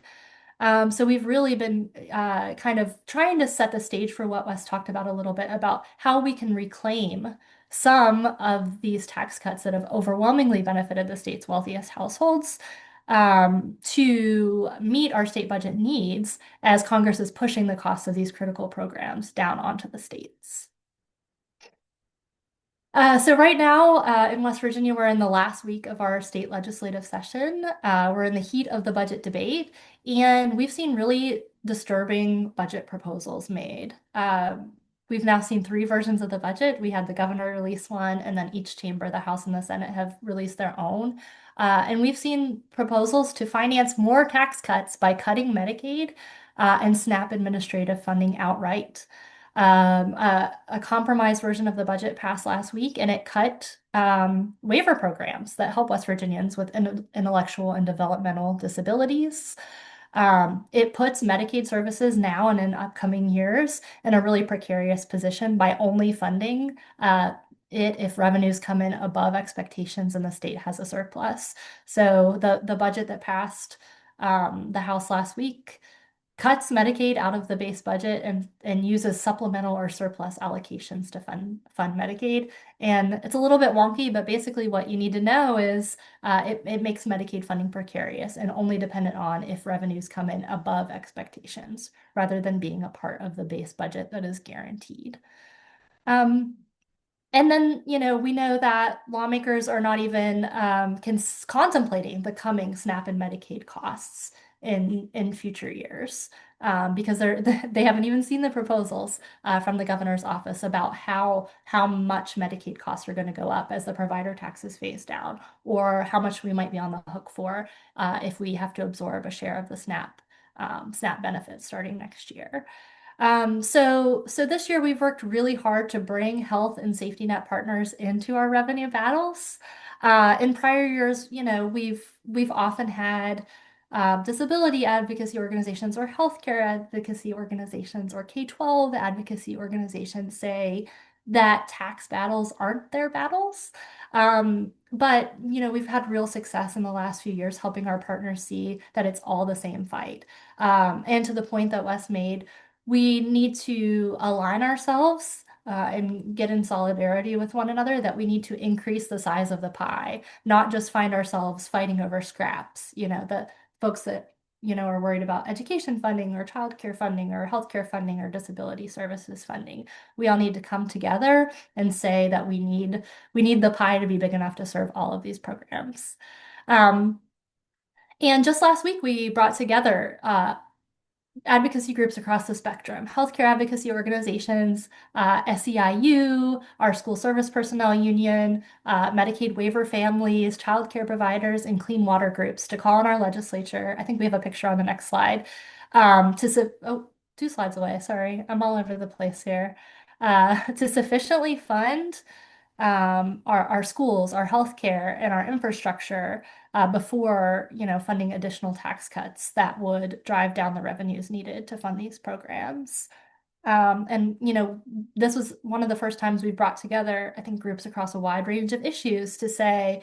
So we've really been kind of trying to set the stage for what Wes talked about a little bit about how we can reclaim some of these tax cuts that have overwhelmingly benefited the state's wealthiest households to meet our state budget needs as Congress is pushing the cost of these critical programs down onto the states. So right now in West Virginia, we're in the last week of our state legislative session. We're in the heat of the budget debate, and we've seen really disturbing budget proposals made. We've now seen 3 versions of the budget. We had the governor release one, and then each chamber, the House and the Senate, have released their own. And we've seen proposals to finance more tax cuts by cutting Medicaid and SNAP administrative funding outright. A compromise version of the budget passed last week, and it cut waiver programs that help West Virginians with intellectual and developmental disabilities. It puts Medicaid services now and in upcoming years in a really precarious position by only funding it if revenues come in above expectations and the state has a surplus. So the budget that passed the House last week cuts Medicaid out of the base budget and uses supplemental or surplus allocations to fund Medicaid. And it's a little bit wonky, but basically what you need to know is it makes Medicaid funding precarious and only dependent on if revenues come in above expectations, rather than being a part of the base budget that is guaranteed. And then, we know that lawmakers are not even contemplating the coming SNAP and Medicaid costs in future years because they haven't even seen the proposals from the governor's office about how much Medicaid costs are going to go up as the provider tax is phased out, or how much we might be on the hook for if we have to absorb a share of the SNAP benefits starting next year. So this year we've worked really hard to bring health and safety net partners into our revenue battles. In prior years, we've often had disability advocacy organizations or healthcare advocacy organizations or K-12 advocacy organizations say, that tax battles aren't their battles. But we've had real success in the last few years helping our partners see that it's all the same fight. And to the point that Wes made, we need to align ourselves and get in solidarity with one another, that we need to increase the size of the pie, not just find ourselves fighting over scraps. The folks that are worried about education funding or childcare funding or healthcare funding or disability services funding. We all need to come together and say that we need the pie to be big enough to serve all of these programs. Um, and just last week, we brought together advocacy groups across the spectrum, healthcare advocacy organizations, SEIU, our school service personnel union, Medicaid waiver families, childcare providers, and clean water groups to call on our legislature. I think we have a picture on the next slide. Oh, 2 slides away. Sorry, I'm all over the place here. To sufficiently fund our schools, our healthcare, and our infrastructure before funding additional tax cuts that would drive down the revenues needed to fund these programs. And this was one of the first times we brought together, I think, groups across a wide range of issues to say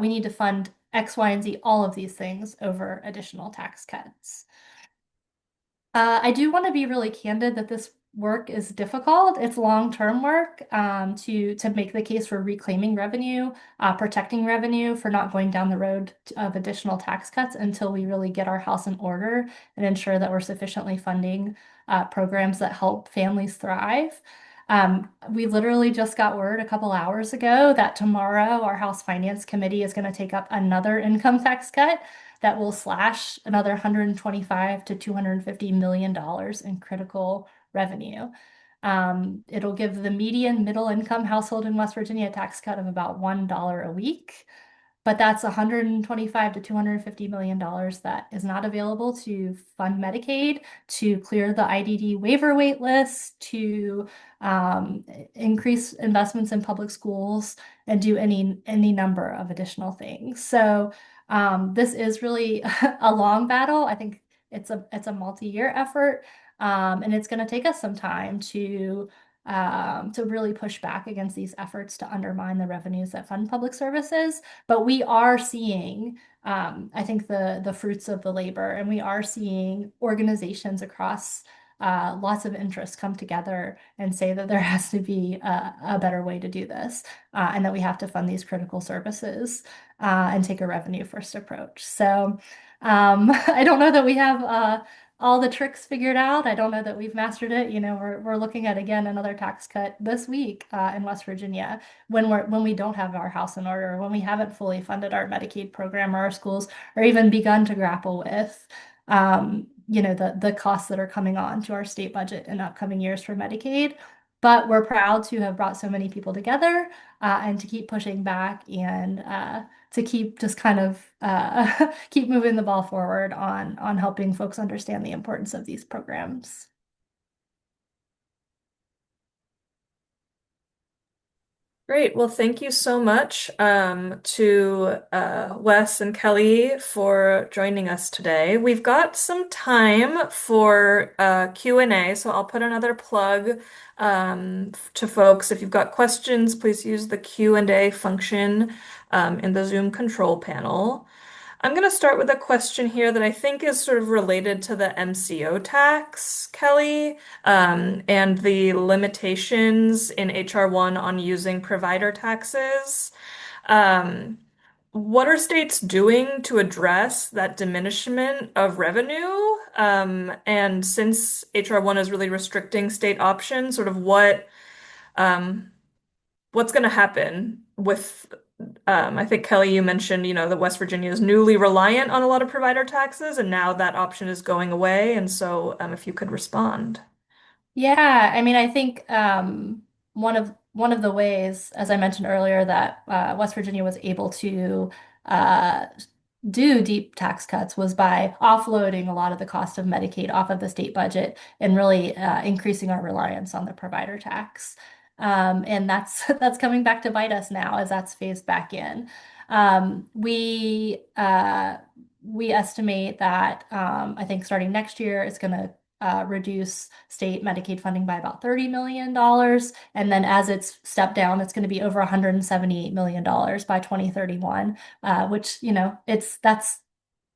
we need to fund X, Y, and Z, all of these things over additional tax cuts. I do want to be really candid that this work is difficult. It's long-term work to make the case for reclaiming revenue, protecting revenue, for not going down the road of additional tax cuts until we really get our house in order and ensure that we're sufficiently funding programs that help families thrive. We literally just got word a couple hours ago that tomorrow our House Finance Committee is going to take up another income tax cut that will slash another 125 to $250 million in critical revenue. It'll give the median middle income household in West Virginia a tax cut of about $1 a week. But that's 125 to $250 million that is not available to fund Medicaid, to clear the IDD waiver wait list, to increase investments in public schools, and do any number of additional things. So this is really a long battle. I think it's a multi-year effort, and it's going to take us some time to really push back against these efforts to undermine the revenues that fund public services. But we are seeing, I think, the fruits of the labor, and we are seeing organizations across lots of interests come together and say that there has to be a better way to do this, and that we have to fund these critical services and take a revenue first approach. So I don't know that we have all the tricks figured out. I don't know that we've mastered it. We're looking at, again, another tax cut this week in West Virginia when we don't have our house in order, when we haven't fully funded our Medicaid program or our schools, or even begun to grapple with the costs that are coming on to our state budget in upcoming years for Medicaid. But we're proud to have brought so many people together and to keep pushing back and to keep just kind of keep moving the ball forward on helping folks understand the importance of these programs. Great. Well, thank you so much to Wes and Kelly for joining us today. We've got some time for Q&A, so I'll put another plug to folks. If you've got questions, please use the Q&A function in the Zoom control panel. I'm going to start with a question here that I think is sort of related to the MCO tax, Kelly, and the limitations in HR1 on using provider taxes. What are states doing to address that diminishment of revenue? And since HR1 is really restricting state options, sort of what's going to happen with I think Kelly, you mentioned, that West Virginia is newly reliant on a lot of provider taxes, and now that option is going away. And so, if you could respond. Yeah, I mean, I think one of the ways, as I mentioned earlier, that West Virginia was able to uh, do deep tax cuts was by offloading a lot of the cost of Medicaid off of the state budget and really increasing our reliance on the provider tax. And that's that's coming back to bite us now as that's phased back in. We estimate that I think starting next year it's going to reduce state Medicaid funding by about $30 million. And then as it's stepped down, it's going to be over $178 million by 2031, which, that's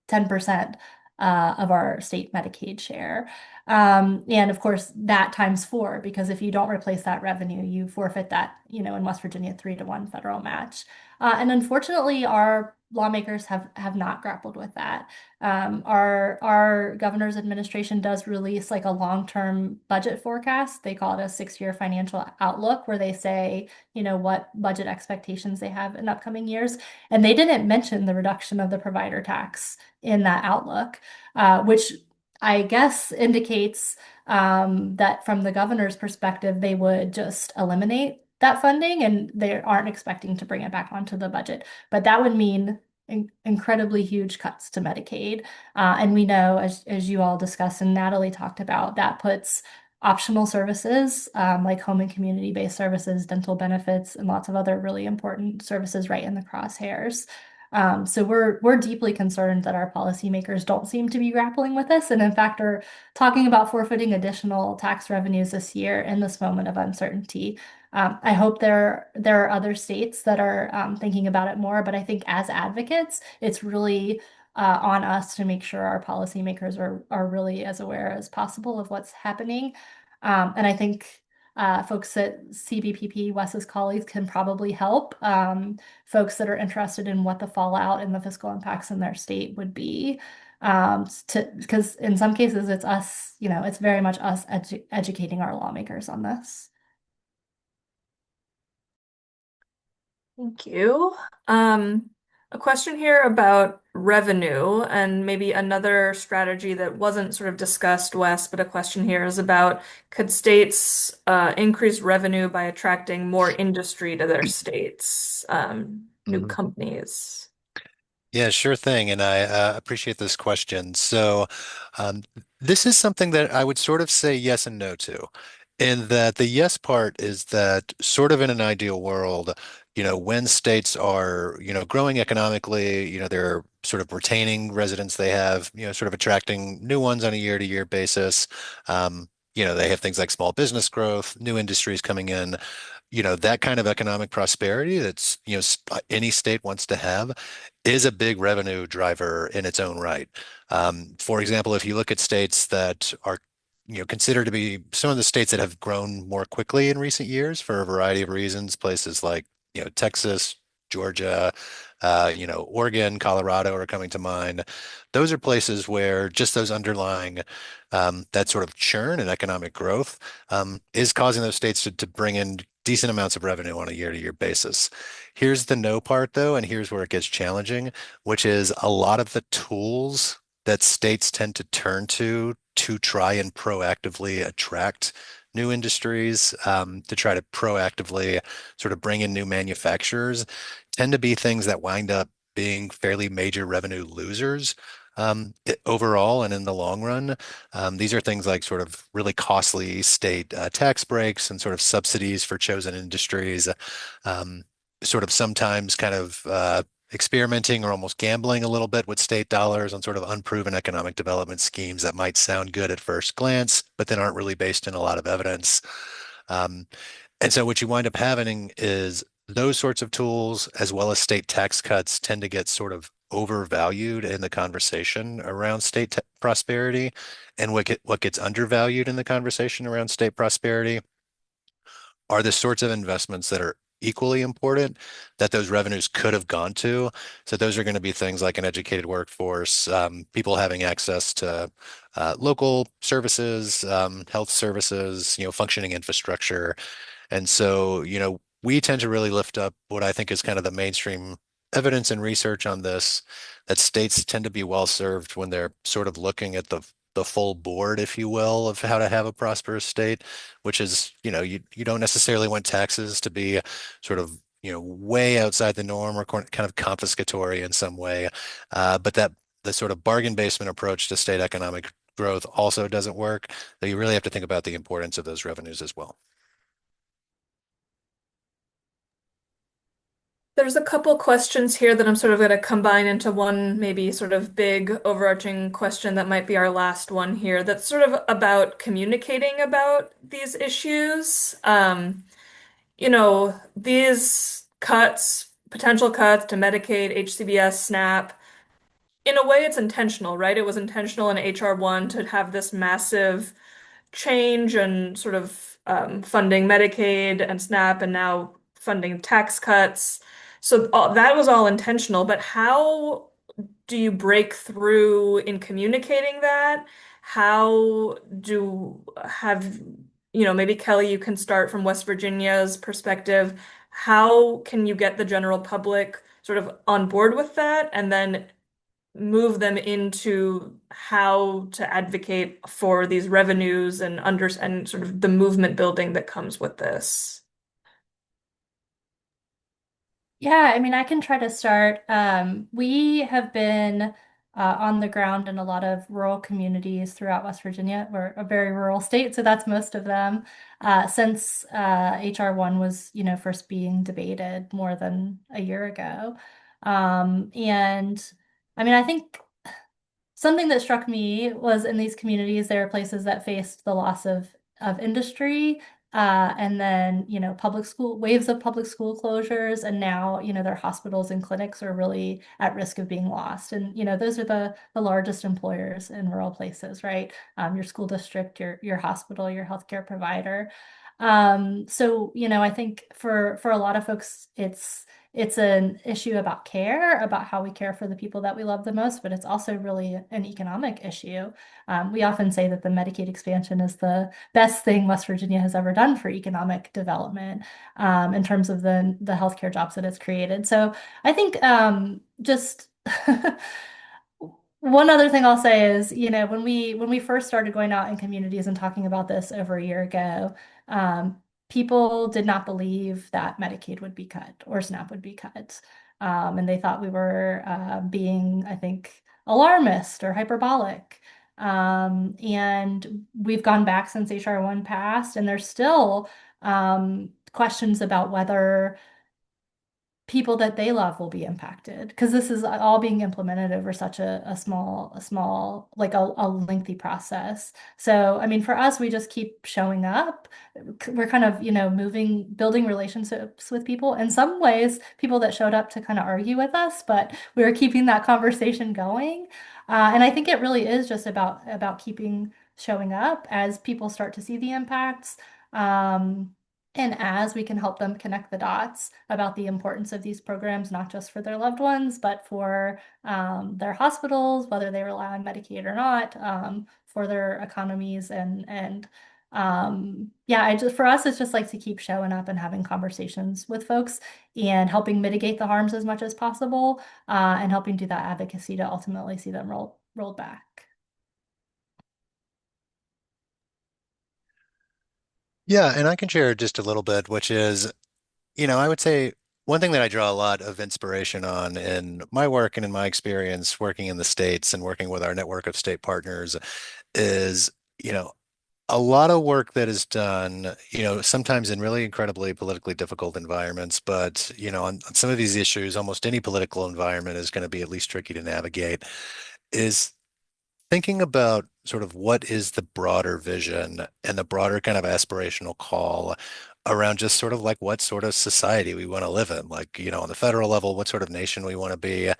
10% of our state Medicaid share. And of course, that times four, because if you don't replace that revenue, you forfeit that, in West Virginia, 3-to-1 federal match. And unfortunately, our lawmakers have not grappled with that. Our governor's administration does release like a long-term budget forecast. They call it a 6-year financial outlook, where they say, what budget expectations they have in upcoming years. And they didn't mention the reduction of the provider tax in that outlook, which I guess indicates that from the governor's perspective, they would just eliminate that funding and they aren't expecting to bring it back onto the budget. But that would mean incredibly huge cuts to Medicaid. And we know, as you all discussed and Natalie talked about, that puts optional services like home and community-based services, dental benefits, and lots of other really important services right in the crosshairs. So we're deeply concerned that our policymakers don't seem to be grappling with this, and in fact are talking about forfeiting additional tax revenues this year in this moment of uncertainty. I hope there are other states that are thinking about it more, but I think as advocates, it's really on us to make sure our policymakers are really as aware as possible of what's happening. And I think folks at CBPP, Wes's colleagues, can probably help folks that are interested in what the fallout and the fiscal impacts in their state would be. Because in some cases it's us, it's very much us educating our lawmakers on this. Thank you. A question here about revenue and maybe another strategy that wasn't sort of discussed, Wes, but a question here is about, could states increase revenue by attracting more industry to their states, new Mhm. companies? Yeah, sure thing. And I appreciate this question. So, this is something that I would sort of say yes and no to. In that the yes part is that sort of in an ideal world, when states are, growing economically, they're sort of retaining residents they have, sort of attracting new ones on a year-to-year basis. They have things like small business growth, new industries coming in, that kind of economic prosperity that's, any state wants to have is a big revenue driver in its own right. For example, if you look at states that are, considered to be some of the states that have grown more quickly in recent years for a variety of reasons, places like, Texas, Georgia, Oregon, Colorado are coming to mind. Those are places where just those underlying, that sort of churn and economic growth, is causing those states to bring in decent amounts of revenue on a year-to-year basis. Here's the no part, though, and here's where it gets challenging, which is a lot of the tools that states tend to turn to try and proactively attract new industries, to try to proactively sort of bring in new manufacturers, tend to be things that wind up being fairly major revenue losers. Overall and in the long run, these are things like sort of really costly state tax breaks and sort of subsidies for chosen industries, um, sort of sometimes kind of experimenting or almost gambling a little bit with state dollars on sort of unproven economic development schemes that might sound good at first glance, but then aren't really based in a lot of evidence. Um, and so what you wind up having is those sorts of tools, as well as state tax cuts, tend to get sort of overvalued in the conversation around state prosperity. And what gets undervalued in the conversation around state prosperity are the sorts of investments that are equally important that those revenues could have gone to. So those are going to be things like an educated workforce, people having access to local services, health services, functioning infrastructure. And so, we tend to really lift up what I think is kind of the mainstream evidence and research on this, that states tend to be well served when they're sort of looking at the full board, if you will, of how to have a prosperous state, which is, you don't necessarily want taxes to be sort of, way outside the norm or kind of confiscatory in some way. But that the sort of bargain basement approach to state economic growth also doesn't work. So you really have to think about the importance of those revenues as well. There's a couple questions here that I'm sort of going to combine into one maybe sort of big overarching question that might be our last one here that's sort of about communicating about these issues. These cuts, potential cuts to Medicaid, HCBS, SNAP, in a way it's intentional, right? It was intentional in HR1 to have this massive change and sort of funding Medicaid and SNAP and now funding tax cuts. So that was all intentional, but how do you break through in communicating that? How do have, maybe Kelly, you can start from West Virginia's perspective. How can you get the general public sort of on board with that and then move them into how to advocate for these revenues and sort of the movement building that comes with this. Yeah, I mean, I can try to start. We have been on the ground in a lot of rural communities throughout West Virginia. We're a very rural state, so that's most of them. Since HR1 was, first being debated more than a year ago. And I mean, I think something that struck me was in these communities, there are places that faced the loss of industry, and then, public school, waves of public school closures, and now, their hospitals and clinics are really at risk of being lost. And, those are the largest employers in rural places, right? Your school district, your hospital, your healthcare provider. So, I think for a lot of folks, it's an issue about care, about how we care for the people that we love the most, but it's also really an economic issue. We often say that the Medicaid expansion is the best thing West Virginia has ever done for economic development, in terms of the healthcare jobs that it's created. So I think just one other thing I'll say is, when we first started going out in communities and talking about this over a year ago, people did not believe that Medicaid would be cut or SNAP would be cut. And they thought we were being, I think, alarmist or hyperbolic. And we've gone back since HR1 passed, and there's still questions about whether people that they love will be impacted because this is all being implemented over such a small, like a lengthy process. So, I mean, for us, we just keep showing up. We're kind of, building relationships with people. In some ways, people that showed up to kind of argue with us, but we were keeping that conversation going. And I think it really is just about keeping showing up as people start to see the impacts. And as we can help them connect the dots about the importance of these programs, not just for their loved ones, but for their hospitals, whether they rely on Medicaid or not, for their economies and yeah, for us, it's just like to keep showing up and having conversations with folks and helping mitigate the harms as much as possible, and helping do that advocacy to ultimately see them rolled back. Yeah, and I can share just a little bit, which is, I would say one thing that I draw a lot of inspiration on in my work and in my experience working in the states and working with our network of state partners is, you know, a lot of work that is done, sometimes in really incredibly politically difficult environments, but, on some of these issues, almost any political environment is going to be at least tricky to navigate, is thinking about sort of what is the broader vision and the broader kind of aspirational call around just sort of like what sort of society we want to live in, like, on the federal level, what sort of nation we want to be.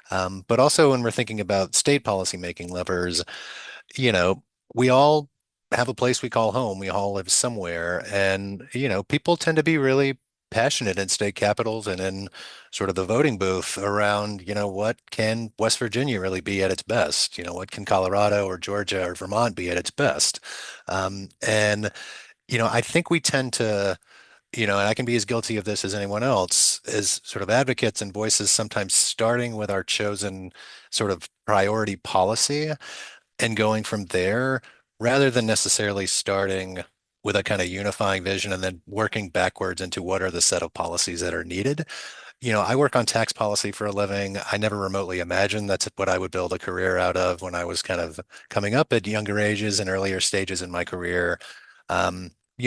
But also when we're thinking about state policy making levers, you know, we all have a place we call home. We all live somewhere. And, people tend to be really passionate in state capitals and in sort of the voting booth around, what can West Virginia really be at its best? What can Colorado or Georgia or Vermont be at its best? And, I think we tend to, and I can be as guilty of this as anyone else, as sort of advocates and voices, sometimes starting with our chosen sort of priority policy and going from there rather than necessarily starting with a kind of unifying vision and then working backwards into what are the set of policies that are needed. I work on tax policy for a living. I never remotely imagined that's what I would build a career out of when I was kind of coming up at younger ages and earlier stages in my career.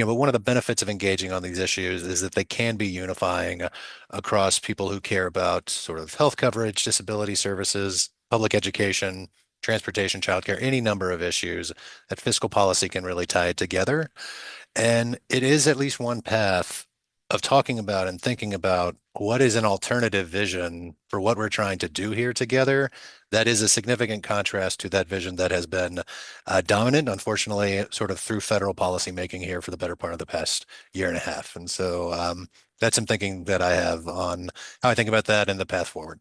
but one of the benefits of engaging on these issues is that they can be unifying across people who care about sort of health coverage, disability services, public education, transportation, childcare, any number of issues that fiscal policy can really tie it together. And it is at least one path of talking about and thinking about what is an alternative vision for what we're trying to do here together. That is a significant contrast to that vision that has been dominant, unfortunately, sort of through federal policy making here for the better part of the past year and a half. And so that's some thinking that I have on how I think about that and the path forward.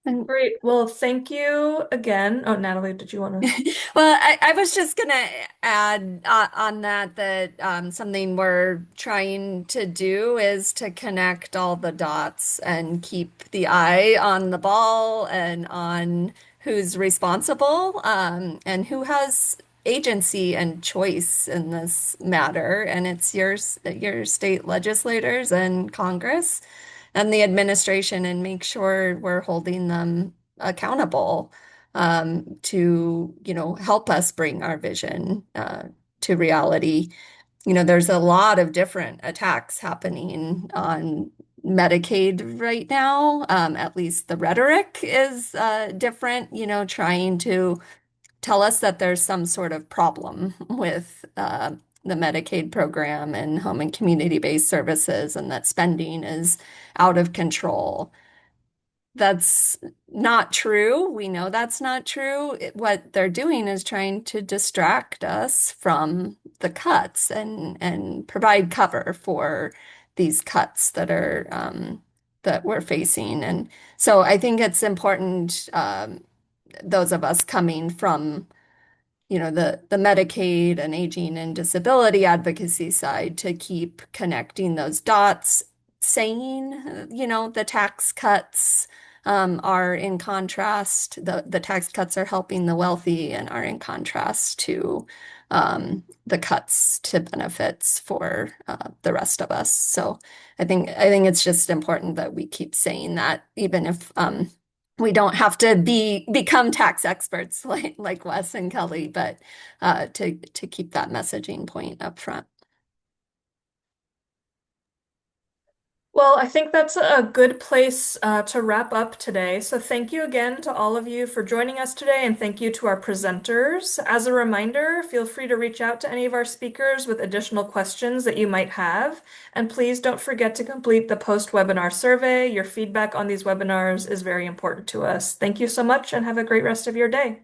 And Great. Well, thank you again. Oh, Natalie, did you want to? well, I was just gonna add on that something we're trying to do is to connect all the dots and keep the eye on the ball and on who's responsible and who has agency and choice in this matter. And it's your state legislators and Congress and the administration, and make sure we're holding them accountable to, help us bring our vision to reality. There's a lot of different attacks happening on Medicaid right now. At least the rhetoric is different, trying to tell us that there's some sort of problem with the Medicaid program and home and community-based services, and that spending is out of control. That's not true. We know that's not true. What they're doing is trying to distract us from the cuts and provide cover for these cuts that we're facing. And so I think it's important, those of us coming from the Medicaid and aging and disability advocacy side to keep connecting those dots, saying, the tax cuts are in contrast, the tax cuts are helping the wealthy and are in contrast to the cuts to benefits for the rest of us. So I think it's just important that we keep saying that, even if we don't have to become tax experts like Wes and Kelly, but to keep that messaging point up front. Well, I think that's a good place to wrap up today. So thank you again to all of you for joining us today, and thank you to our presenters. As a reminder, feel free to reach out to any of our speakers with additional questions that you might have. And please don't forget to complete the post-webinar survey. Your feedback on these webinars is very important to us. Thank you so much and have a great rest of your day.